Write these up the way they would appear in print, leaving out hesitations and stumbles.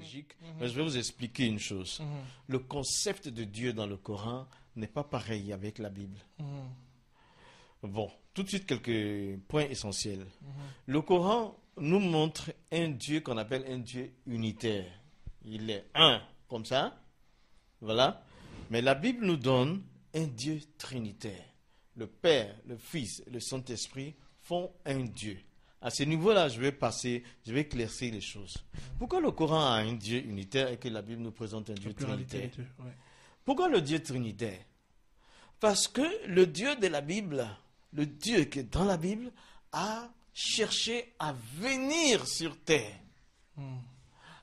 théologique, mais je vais vous expliquer une chose. Le concept de Dieu dans le Coran n'est pas pareil avec la Bible. Bon, tout de suite quelques points essentiels. Le Coran nous montre un Dieu qu'on appelle un Dieu unitaire. Il est un, comme ça, voilà. Mais la Bible nous donne un Dieu trinitaire. Le Père, le Fils et le Saint-Esprit font un Dieu. À ce niveau-là, je vais éclaircir les choses. Pourquoi le Coran a un Dieu unitaire et que la Bible nous présente un Dieu trinitaire? Pourquoi le Dieu trinitaire? Parce que le Dieu de la Bible, le Dieu qui est dans la Bible, a cherché à venir sur terre.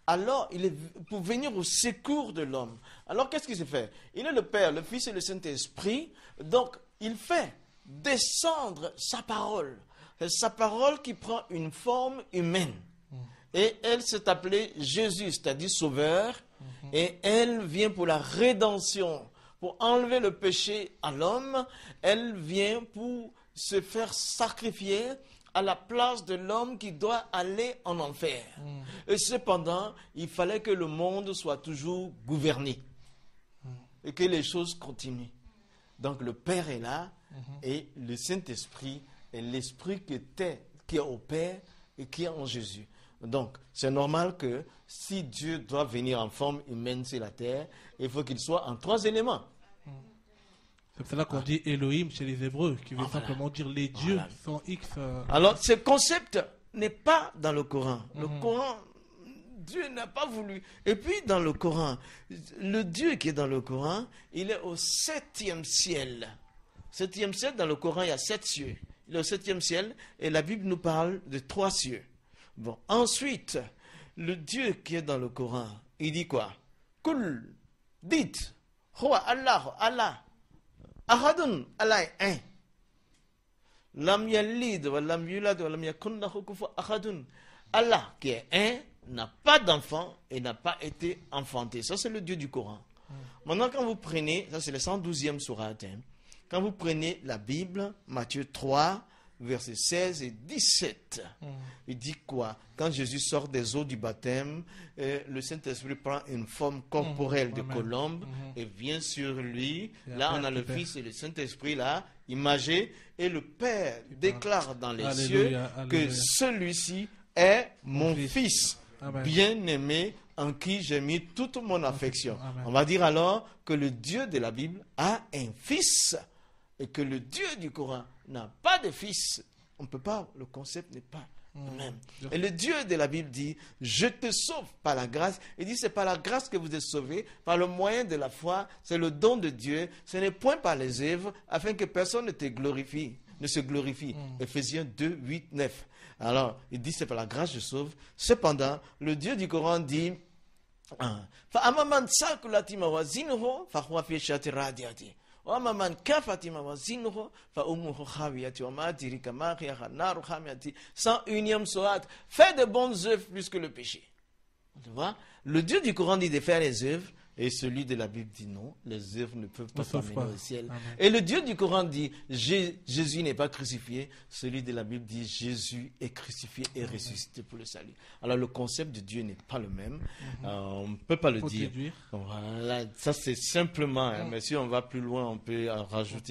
Alors, il est pour venir au secours de l'homme. Alors, qu'est-ce qu'il s'est fait? Il est le Père, le Fils et le Saint-Esprit. Donc, il fait descendre sa parole. C'est sa parole qui prend une forme humaine. Et elle s'est appelée Jésus, c'est-à-dire Sauveur. Et elle vient pour la rédemption, pour enlever le péché à l'homme. Elle vient pour se faire sacrifier à la place de l'homme qui doit aller en enfer. Et cependant, il fallait que le monde soit toujours gouverné. Et que les choses continuent. Donc le Père est là, et le Saint-Esprit est l'Esprit qui est au Père et qui est en Jésus. Donc, c'est normal que si Dieu doit venir en forme humaine sur la terre, il faut qu'il soit en 3 éléments. C'est pour cela qu'on dit Elohim chez les Hébreux, qui veut simplement dire les dieux sans X. Alors, ce concept n'est pas dans le Coran. Le Coran, Dieu n'a pas voulu. Et puis, dans le Coran, le Dieu qui est dans le Coran, il est au 7e ciel. 7e ciel, dans le Coran, il y a 7 cieux. Il est au 7e ciel, et la Bible nous parle de 3 cieux. Bon, ensuite, le Dieu qui est dans le Coran, il dit quoi? Kul, dites, Huwa Allah, Allah. Ahadun, Allah est un. Lam yalid wa lam yulad wa lam yakun lahu kufuwan ahadun. Allah qui est un n'a pas d'enfant et n'a pas été enfanté. Ça c'est le Dieu du Coran. Maintenant quand vous prenez, ça c'est le 112e sourate, quand vous prenez la Bible, Matthieu 3, versets 16 et 17, il dit quoi? Quand Jésus sort des eaux du baptême, le Saint-Esprit prend une forme corporelle de colombe et vient sur lui. Là, on a le Fils et le Saint-Esprit, là, imagé. Et le Père déclare dans les cieux que celui-ci est mon Fils, bien-aimé, en qui j'ai mis toute mon affection. On va dire alors que le Dieu de la Bible a un Fils et que le Dieu du Coran n'a pas de fils. On ne peut pas, le concept n'est pas le même. Et le Dieu de la Bible dit, je te sauve par la grâce. Il dit, c'est par la grâce que vous êtes sauvés, par le moyen de la foi, c'est le don de Dieu, ce n'est point par les œuvres, afin que personne ne se glorifie. Éphésiens 2, 8, 9. Alors, il dit, c'est par la grâce que je sauve. Cependant, le Dieu du Coran dit, فَأَمَّا سَاكُلَاتِ مَوَازِينُهُ فَهُوَ فِي شَاتِ رَادِيَةٍ101e sourate, fais de bonnes œuvres plus que le péché. Tu vois? Le Dieu du Coran dit de faire les œuvres, et celui de la Bible dit non, les œuvres ne peuvent pas t'amener au ciel. Et le Dieu du Coran dit Jésus n'est pas crucifié, celui de la Bible dit Jésus est crucifié et ressuscité pour le salut. Alors le concept de Dieu n'est pas le même, on ne peut pas le dire. Voilà, ça c'est simplement, mais si on va plus loin, on peut en rajouter.